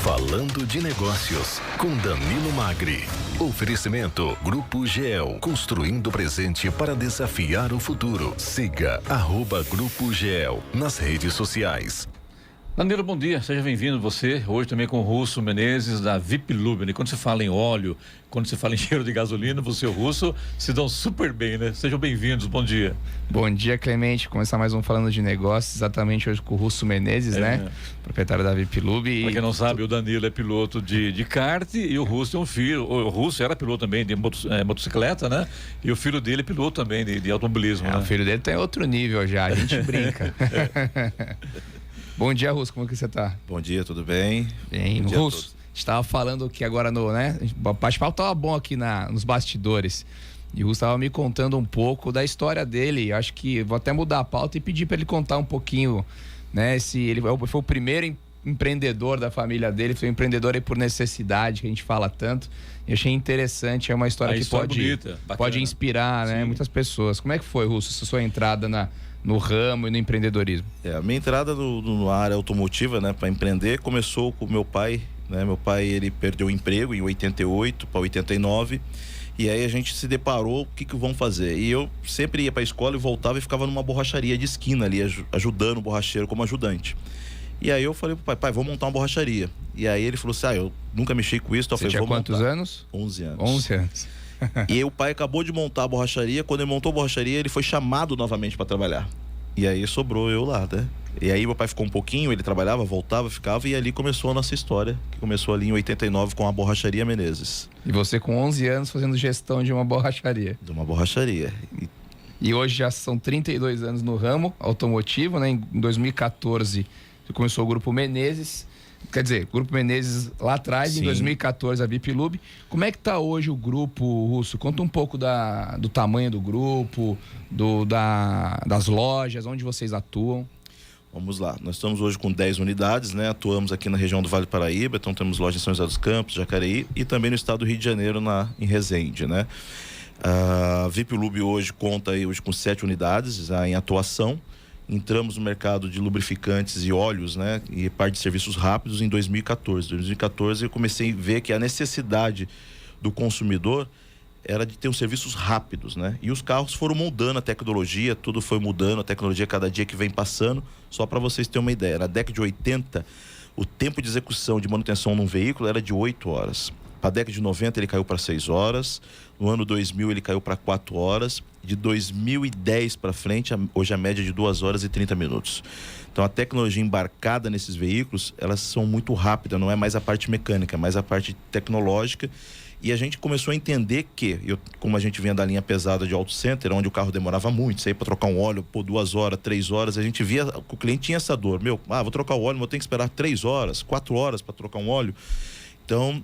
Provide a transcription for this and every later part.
Falando de Negócios, com Danilo Magri. Oferecimento Grupo GEL, construindo o presente para desafiar o futuro. Siga @Grupo GEL nas redes sociais. Danilo, bom dia, seja bem-vindo você, hoje também com o Russo Menezes da VIP Lube. Quando você fala em óleo, quando você fala em cheiro de gasolina, você e o Russo se dão super bem, né? Sejam bem-vindos, bom dia. Bom dia, Clemente, começar mais um Falando de Negócios, exatamente hoje com o Russo Menezes, né? Proprietário da VIP Lube. Pra quem não sabe, o Danilo é piloto de kart e o Russo é um filho, o Russo era piloto também de motocicleta, né? E o filho dele é piloto também de automobilismo, né? O filho dele tá em outro nível já, a gente brinca. Bom dia, Russo, como que você tá? Bom dia, tudo bem? Bem, Russo, a gente tava falando aqui agora o bate-papo tava bom aqui nos bastidores. E o Russo tava me contando um pouco da história dele. Acho que vou até mudar a pauta e pedir para ele contar um pouquinho, né? Ele foi o primeiro empreendedor da família dele, foi um empreendedor aí por necessidade, que a gente fala tanto. E achei interessante, é uma história que pode inspirar, né, muitas pessoas. Como é que foi, Russo, essa sua entrada no ramo e no empreendedorismo? A minha entrada na área automotiva, né, para empreender, começou com meu pai, né? Meu pai, ele perdeu o emprego em 88 para 89, e aí a gente se deparou, o que vamos fazer? E eu sempre ia para a escola e voltava e ficava numa borracharia de esquina ali, ajudando o borracheiro como ajudante. E aí eu falei pro pai, vamos montar uma borracharia. E aí ele falou assim, eu nunca mexi com isso. Então Você tinha quantos anos? 11 anos. 11 anos. E aí o pai acabou de montar a borracharia. Quando ele montou a borracharia, ele foi chamado novamente para trabalhar. E aí sobrou eu lá, né? E aí meu pai ficou um pouquinho, ele trabalhava, voltava, ficava, e ali começou a nossa história, que começou ali em 89 com a Borracharia Menezes. E você com 11 anos fazendo gestão de uma borracharia. De uma borracharia. E hoje já são 32 anos no ramo automotivo, né? Em 2014 você começou o Grupo Menezes. Quer dizer, Grupo Menezes lá atrás, sim. Em 2014 a VIP Lube. Como é que tá hoje o grupo, Russo? Conta um pouco do tamanho do grupo, das lojas, onde vocês atuam. Vamos lá, nós estamos hoje com 10 unidades, né? Atuamos aqui na região do Vale do Paraíba, então temos lojas em São José dos Campos, Jacareí e também no estado do Rio de Janeiro, em Resende, né? A VIP Lube hoje conta aí hoje com 7 unidades já em atuação. Entramos no mercado de lubrificantes e óleos, né? E parte de serviços rápidos em 2014. Em 2014 eu comecei a ver que a necessidade do consumidor era de ter uns serviços rápidos, né? E os carros foram mudando a tecnologia, tudo foi mudando, a tecnologia cada dia que vem passando. Só para vocês terem uma ideia, na década de 80, o tempo de execução de manutenção num veículo era de 8 horas. Para a década de 90 ele caiu para 6 horas, no ano 2000 ele caiu para 4 horas, de 2010 para frente, hoje a média é de 2 horas e 30 minutos. Então a tecnologia embarcada nesses veículos, elas são muito rápidas, não é mais a parte mecânica, é mais a parte tecnológica. E a gente começou a entender que, como a gente vinha da linha pesada de auto center, onde o carro demorava muito, sair para trocar um óleo por 2 horas, 3 horas, a gente via que o cliente tinha essa dor, vou trocar o óleo, mas eu tenho que esperar 3 horas, 4 horas para trocar um óleo. Então,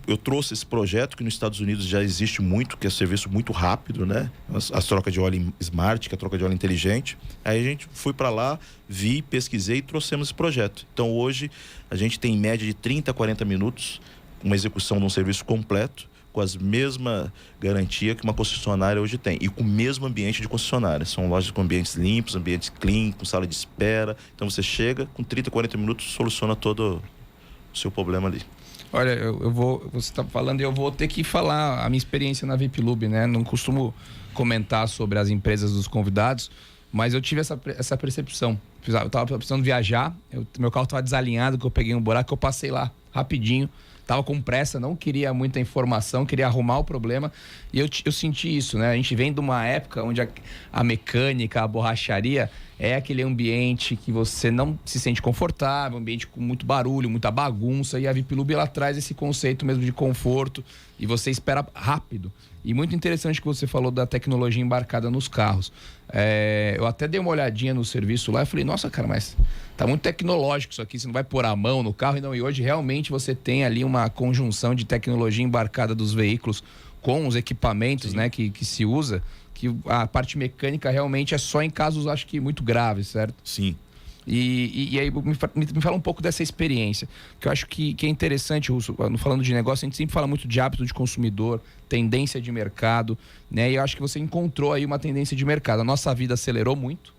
eu trouxe esse projeto que nos Estados Unidos já existe muito, que é um serviço muito rápido, né? As trocas de óleo smart, que é a troca de óleo inteligente. Aí a gente foi para lá, pesquisei e trouxemos esse projeto. Então, hoje, a gente tem em média de 30 a 40 minutos, uma execução de um serviço completo, com as mesma garantia que uma concessionária hoje tem. E com o mesmo ambiente de concessionária. São lojas com ambientes limpos, ambientes clean, com sala de espera. Então, você chega, com 30 a 40 minutos, soluciona todo o seu problema ali. Olha, você está falando e eu vou ter que falar a minha experiência na VIP Lube, né? Não costumo comentar sobre as empresas dos convidados, mas eu tive essa percepção. Eu estava precisando viajar, meu carro estava desalinhado, que eu peguei um buraco, eu passei lá rapidinho, estava com pressa, não queria muita informação, queria arrumar o problema, e eu senti isso, né? A gente vem de uma época onde a mecânica, a borracharia é aquele ambiente que você não se sente confortável, um ambiente com muito barulho, muita bagunça, e a VIP Lube ela traz esse conceito mesmo de conforto, e você espera rápido. E muito interessante que você falou da tecnologia embarcada nos carros. Eu até dei uma olhadinha no serviço lá e falei, nossa, cara, mas tá muito tecnológico isso aqui, você não vai pôr a mão no carro. E hoje realmente você tem ali uma conjunção de tecnologia embarcada dos veículos com os equipamentos, né, que se usa, que a parte mecânica realmente é só em casos, acho que muito graves, certo? Sim. E aí me fala um pouco dessa experiência, que eu acho que é interessante, Russo, falando de negócio, a gente sempre fala muito de hábito de consumidor, tendência de mercado, né? E eu acho que você encontrou aí uma tendência de mercado. A nossa vida acelerou muito,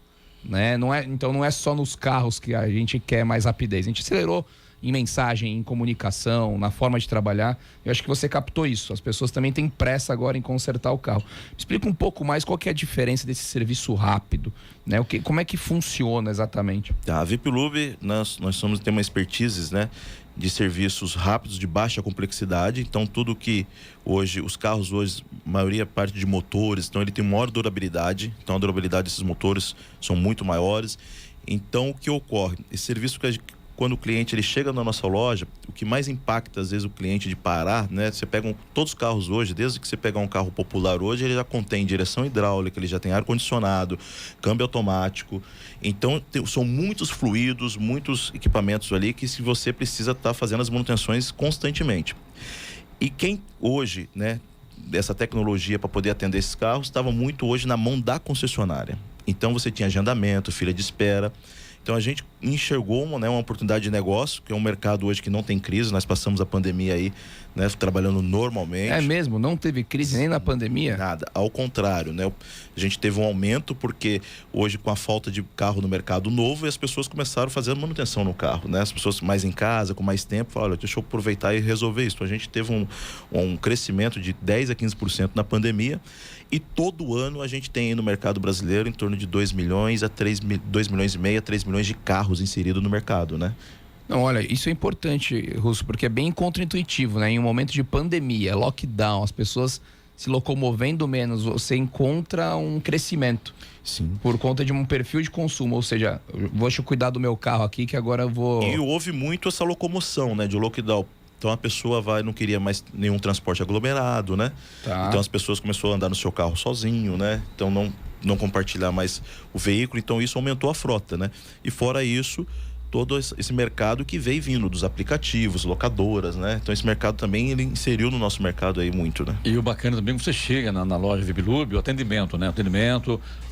né? Então não é só nos carros que a gente quer mais rapidez, a gente acelerou em mensagem, em comunicação, na forma de trabalhar. Eu acho que você captou isso. As pessoas também têm pressa agora em consertar o carro. Explica um pouco mais qual que é a diferença desse serviço rápido, né? Como é que funciona exatamente? A VIPLUB, nós temos uma expertise, né, de serviços rápidos, de baixa complexidade. Então, tudo que os carros hoje, maioria parte de motores, então ele tem maior durabilidade. Então, a durabilidade desses motores são muito maiores. Então, o que ocorre? Esse serviço quando o cliente ele chega na nossa loja, o que mais impacta às vezes o cliente de parar, né? Você pega todos os carros hoje, desde que você pegar um carro popular hoje, ele já contém direção hidráulica, ele já tem ar condicionado, câmbio automático. Então são muitos fluidos, muitos equipamentos ali que se você precisa estar fazendo as manutenções constantemente. E quem hoje, né, dessa tecnologia para poder atender esses carros estava muito hoje na mão da concessionária. Então você tinha agendamento, fila de espera. Então a gente enxergou uma oportunidade de negócio, que é um mercado hoje que não tem crise. Nós passamos a pandemia aí, né, trabalhando normalmente. É mesmo? Não teve crise nem na pandemia? Nada, ao contrário, né? A gente teve um aumento porque hoje com a falta de carro no mercado novo, as pessoas começaram a fazer manutenção no carro, né? As pessoas mais em casa, com mais tempo, falaram, olha, deixa eu aproveitar e resolver isso. Então, a gente teve um crescimento de 10 a 15% na pandemia e todo ano a gente tem aí no mercado brasileiro em torno de 2 milhões a 2 milhões e meio a 3 milhões de carros inseridos no mercado, né? Não, olha, isso é importante, Russo, porque é bem contraintuitivo, né? Em um momento de pandemia, lockdown, as pessoas se locomovendo menos, você encontra um crescimento. Sim. Por conta de um perfil de consumo, ou seja, deixa eu cuidar do meu carro aqui que agora eu vou... E houve muito essa locomoção, né, de lockdown. Então a pessoa não queria mais nenhum transporte aglomerado, né? Tá. Então as pessoas começaram a andar no seu carro sozinho, né? Então não compartilhar mais o veículo, então isso aumentou a frota, né? E fora isso, todo esse mercado que veio vindo dos aplicativos, locadoras, né? Então esse mercado também ele inseriu no nosso mercado aí muito, né? E o bacana também, você chega na loja VIPLUB, o atendimento, né?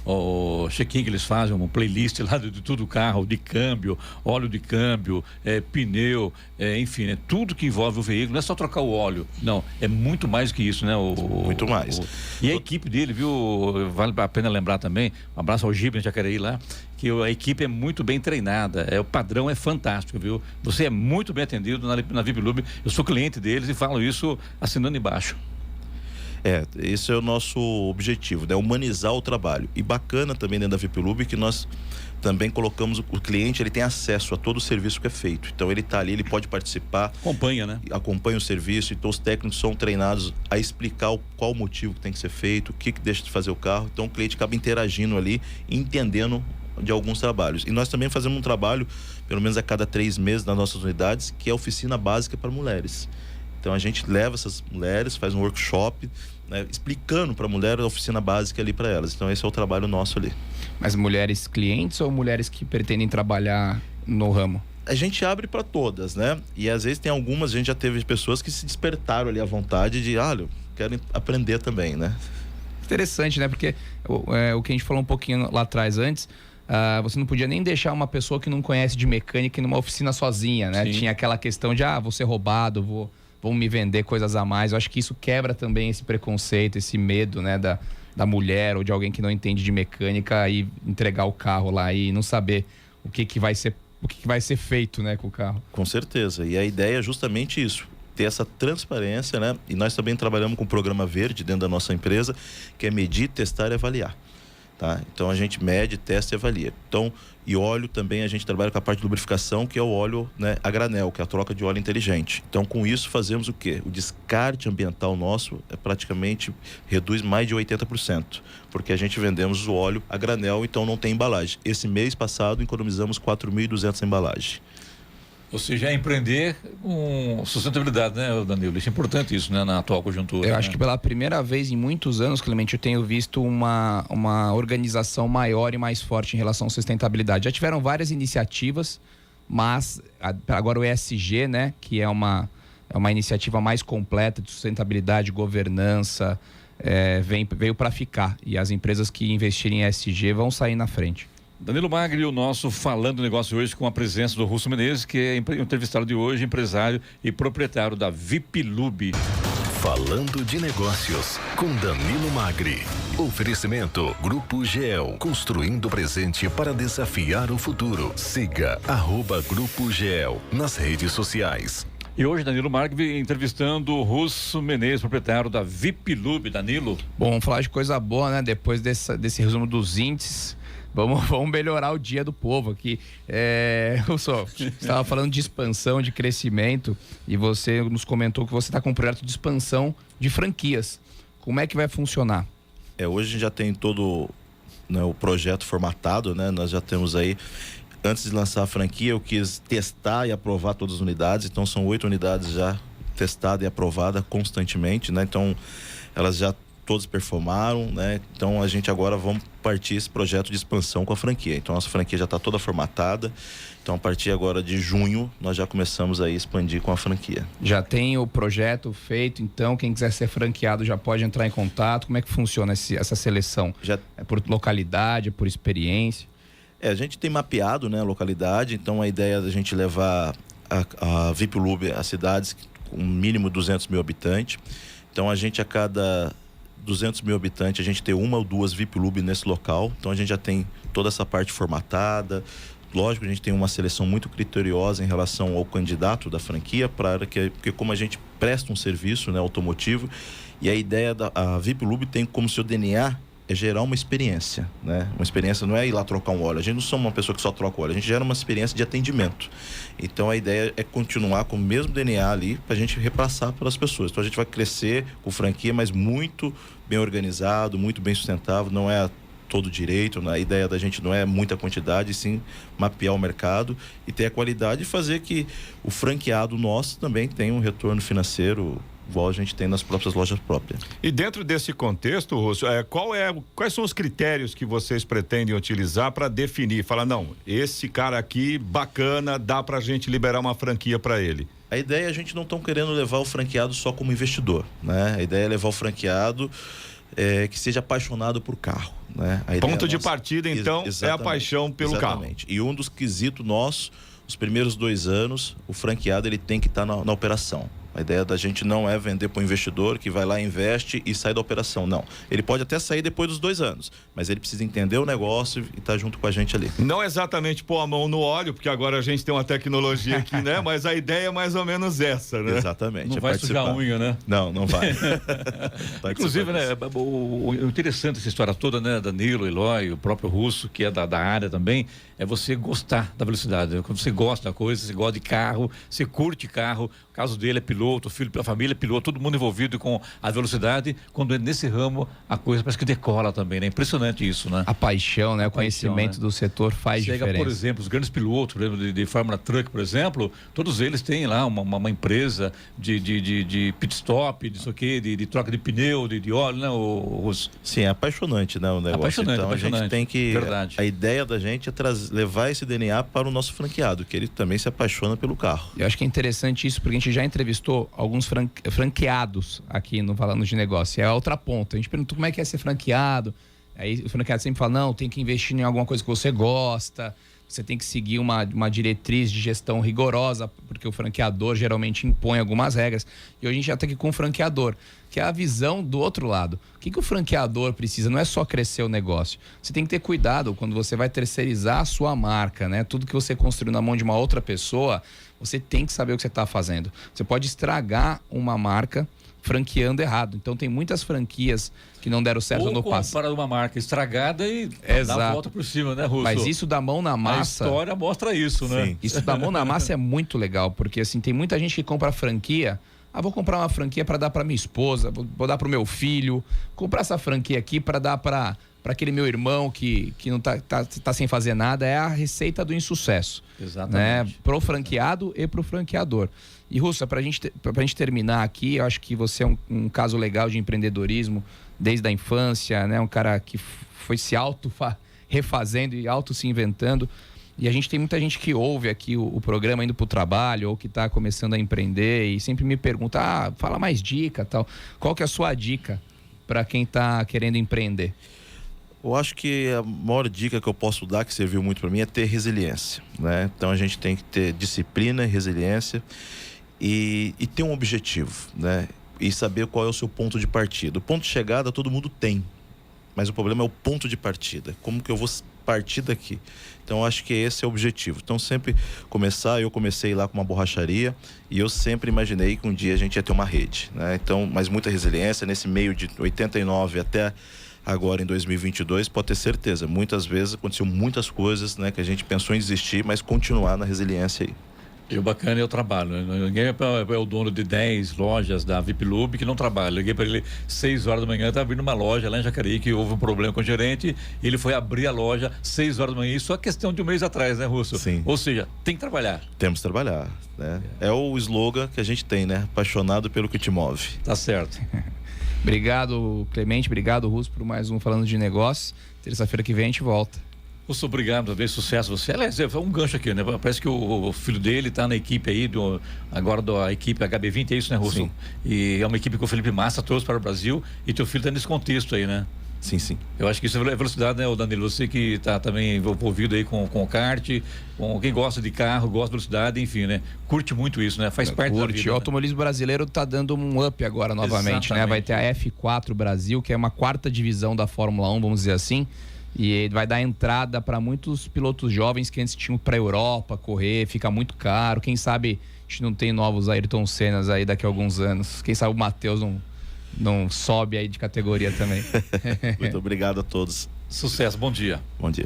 O check-in que eles fazem, uma playlist lá de tudo, carro, de câmbio, óleo de câmbio, pneu, enfim, né? Tudo que envolve o veículo, não é só trocar o óleo, não, é muito mais que isso, né? Muito mais. E a equipe dele, viu? Vale a pena lembrar também, um abraço ao Giba, Jacareí lá, que a equipe é muito bem treinada, o padrão é fantástico, viu? Você é muito bem atendido na VIPLUB, eu sou cliente deles e falo isso assinando embaixo. Esse é o nosso objetivo, né? Humanizar o trabalho. E bacana também dentro da VIPLUB que nós também colocamos o cliente, ele tem acesso a todo o serviço que é feito. Então ele está ali, ele pode participar. Acompanha, né? Acompanha o serviço, então os técnicos são treinados a explicar qual o motivo que tem que ser feito, o que deixa de fazer o carro. Então o cliente acaba interagindo ali, entendendo de alguns trabalhos. E nós também fazemos um trabalho, pelo menos a cada 3 meses nas nossas unidades, que é a oficina básica para mulheres. Então a gente leva essas mulheres, faz um workshop, né, explicando para a mulher a oficina básica ali para elas. Então esse é o trabalho nosso ali. Mas mulheres clientes ou mulheres que pretendem trabalhar no ramo? A gente abre para todas, né? E às vezes tem algumas, a gente já teve pessoas que se despertaram ali à vontade de, querem aprender também, né? Interessante, né? Porque o que a gente falou um pouquinho lá atrás antes, você não podia nem deixar uma pessoa que não conhece de mecânica ir numa oficina sozinha, né? Sim. Tinha aquela questão de, vou ser roubado, vão me vender coisas a mais. Eu acho que isso quebra também esse preconceito, esse medo, né, da mulher ou de alguém que não entende de mecânica e entregar o carro lá e não saber o que vai ser feito, né, com o carro. Com certeza. E a ideia é justamente isso, ter essa transparência, né? E nós também trabalhamos com o programa verde dentro da nossa empresa, que é medir, testar e avaliar. Tá? Então a gente mede, testa e avalia. Então, e óleo também a gente trabalha com a parte de lubrificação, que é o óleo, né, a granel, que é a troca de óleo inteligente. Então com isso fazemos o quê? O descarte ambiental nosso praticamente reduz mais de 80%, porque a gente vendemos o óleo a granel, então não tem embalagem. Esse mês passado economizamos 4.200 embalagens. Ou seja, é empreender com sustentabilidade, né, Danilo? Isso é importante isso, né, na atual conjuntura. Eu acho que pela primeira vez em muitos anos, Clemente, eu tenho visto uma organização maior e mais forte em relação à sustentabilidade. Já tiveram várias iniciativas, mas agora o ESG, né, que é uma iniciativa mais completa de sustentabilidade, governança, veio para ficar. E as empresas que investirem em ESG vão sair na frente. Danilo Magri, o nosso Falando Negócio hoje com a presença do Russo Menezes, que é entrevistado de hoje, empresário e proprietário da VIPLUB. Falando de Negócios, com Danilo Magri. Oferecimento Grupo GEL, construindo o presente para desafiar o futuro. Siga @Grupo GEL nas redes sociais. E hoje, Danilo Magri entrevistando o Russo Menezes, proprietário da VIP Lube. Danilo. Bom, vamos falar de coisa boa, né? Depois desse resumo dos índices, vamos melhorar o dia do povo aqui. Russo, você estava falando de expansão, de crescimento, e você nos comentou que você está com um projeto de expansão de franquias. Como é que vai funcionar? Hoje a gente já tem todo, né, o projeto formatado, né? Nós já temos aí. Antes de lançar a franquia, eu quis testar e aprovar todas as unidades. Então, são 8 unidades já testadas e aprovadas constantemente, né? Então, elas já todas performaram, né? Então, a gente agora vamos partir esse projeto de expansão com a franquia. Então, nossa franquia já está toda formatada. Então, a partir agora de junho, nós já começamos a expandir com a franquia. Já tem o projeto feito, então quem quiser ser franqueado já pode entrar em contato. Como é que funciona essa seleção? É por localidade, é por experiência? A gente tem mapeado, né, a localidade, então a ideia é da gente levar a VIP Lube a cidades com um mínimo 200 mil habitantes. Então a gente, a cada 200 mil habitantes, a gente tem 1 ou 2 VIP Lube nesse local. Então a gente já tem toda essa parte formatada. Lógico, a gente tem uma seleção muito criteriosa em relação ao candidato da franquia, porque como a gente presta um serviço, né, automotivo, e a ideia da VIP Lube tem como seu DNA é gerar uma experiência, né? Uma experiência não é ir lá trocar um óleo. A gente não somos uma pessoa que só troca óleo. A gente gera uma experiência de atendimento. Então, a ideia é continuar com o mesmo DNA ali para a gente repassar para as pessoas. Então, a gente vai crescer com franquia, mas muito bem organizado, muito bem sustentável. Não é todo direito. A ideia da gente não é muita quantidade, sim mapear o mercado e ter a qualidade e fazer que o franqueado nosso também tenha um retorno financeiro igual a gente tem nas próprias lojas próprias. E dentro desse contexto, Russo, quais são os critérios que vocês pretendem utilizar para definir? Falar, não, esse cara aqui, bacana, dá pra gente liberar uma franquia para ele. A ideia é a gente não tão querendo levar o franqueado só como investidor, né? A ideia é levar o franqueado que seja apaixonado por carro, né? Ponto de partida, então, é a paixão pelo carro. E um dos quesitos nossos, os primeiros 2 anos, o franqueado ele tem que estar na operação. A ideia da gente não é vender para o investidor que vai lá, investe e sai da operação. Não. Ele pode até sair depois dos 2 anos, mas ele precisa entender o negócio e estar junto com a gente ali. Não exatamente pôr a mão no óleo, porque agora a gente tem uma tecnologia aqui, né? Mas a ideia é mais ou menos essa, né? Exatamente. Não vai sujar a unha, né? Não vai. Inclusive, né? O interessante dessa história toda, né? Danilo, Eloy, o próprio Russo, que é da área também, é você gostar da velocidade. Quando você gosta da coisa, você gosta de carro, você curte carro. O caso dele é piloto, o filho da família é piloto, todo mundo envolvido com a velocidade. Quando é nesse ramo, a coisa parece que decola também, né? Impressionante isso, né? A paixão, né? O conhecimento, né, do setor faz diferença. Por exemplo, os grandes pilotos, por exemplo, de Fórmula Truck, por exemplo, todos eles têm lá uma empresa de pit stop, disso aqui, de troca de pneu, de óleo, né? Sim, é apaixonante, né? O negócio. Apaixonante, então apaixonante. A gente tem que... Verdade. A ideia da gente é levar esse DNA para o nosso franqueado, que ele também se apaixona pelo carro. Eu acho que é interessante isso, porque a gente já entrevistou alguns franqueados aqui no Falando de Negócio. É a outra ponta. A gente perguntou como é que é ser franqueado. Aí o franqueado sempre fala, não, tem que investir em alguma coisa que você gosta, você tem que seguir uma diretriz de gestão rigorosa, porque o franqueador geralmente impõe algumas regras. E hoje a gente já está aqui com o franqueador, que é a visão do outro lado. O que o franqueador precisa? Não é só crescer o negócio. Você tem que ter cuidado quando você vai terceirizar a sua marca, né? Tudo que você construiu na mão de uma outra pessoa, você tem que saber o que você está fazendo. Você pode estragar uma marca franqueando errado. Então tem muitas franquias que não deram certo no passado. Para uma marca estragada e Exato. Dá a volta por cima, né, Russo? Mas isso da mão na massa... A história mostra isso, né? Sim. Isso da mão na massa é muito legal, porque assim, tem muita gente que compra franquia. Vou comprar uma franquia para dar para minha esposa, vou dar para o meu filho, comprar essa franquia aqui para dar para aquele meu irmão que não tá sem fazer nada. É a receita do insucesso. Exatamente. Né? Pro franqueado e pro franqueador. E, Russo, pra gente terminar aqui, eu acho que você é um caso legal de empreendedorismo desde a infância, né? Um cara que foi se refazendo e se inventando. E a gente tem muita gente que ouve aqui o programa indo pro trabalho ou que está começando a empreender e sempre me pergunta, fala mais dica, tal. Qual que é a sua dica para quem está querendo empreender? Eu acho que a maior dica que eu posso dar, que serviu muito para mim, é ter resiliência, né? Então a gente tem que ter disciplina e resiliência e ter um objetivo, né? e saber qual é o seu ponto de partida. O ponto de chegada todo mundo tem, mas o problema é o ponto de partida. Como que eu vou partir daqui? Então, acho que esse é o objetivo. Então, sempre eu comecei lá com uma borracharia e eu sempre imaginei que um dia a gente ia ter uma rede, né? Então, mas muita resiliência nesse meio de 89 até agora em 2022, pode ter certeza, muitas vezes aconteceu muitas coisas, né, que a gente pensou em desistir, mas continuar na resiliência aí. E o bacana é o trabalho, né? Ninguém é o dono de 10 lojas da VIP Lube que não trabalha. Liguei para ele 6 horas da manhã, estava abrindo uma loja lá em Jacareí, que houve um problema com o gerente, e ele foi abrir a loja 6 horas da manhã, isso é questão de um mês atrás, né, Russo? Sim. Ou seja, tem que trabalhar. Temos que trabalhar, né? É o slogan que a gente tem, né? Apaixonado pelo que te move. Tá certo. Obrigado, Clemente, obrigado, Russo, por mais um Falando de Negócios. Terça-feira que vem a gente volta. Russo, obrigado, talvez sucesso você. Aliás, foi um gancho aqui, né? Parece que o filho dele está na equipe aí, agora da equipe HB20, é isso, né, Russo? Sim. E é uma equipe que o Felipe Massa trouxe para o Brasil e teu filho está nesse contexto aí, né? Sim, sim. Eu acho que isso é velocidade, né, o Danilo? Você que está também envolvido aí com o kart, com quem gosta de carro, gosta de velocidade, enfim, né? Curte muito isso, né? Faz parte da vida. O automobilismo brasileiro está dando um up agora novamente, Exatamente, né? Vai ter a F4 Brasil, que é uma 4ª divisão da Fórmula 1, vamos dizer assim. E vai dar entrada para muitos pilotos jovens que antes tinham para a Europa correr, fica muito caro. Quem sabe a gente não tem novos Ayrton Sennas aí daqui a alguns anos. Quem sabe o Matheus não sobe aí de categoria também. Muito obrigado a todos. Sucesso, bom dia. Bom dia.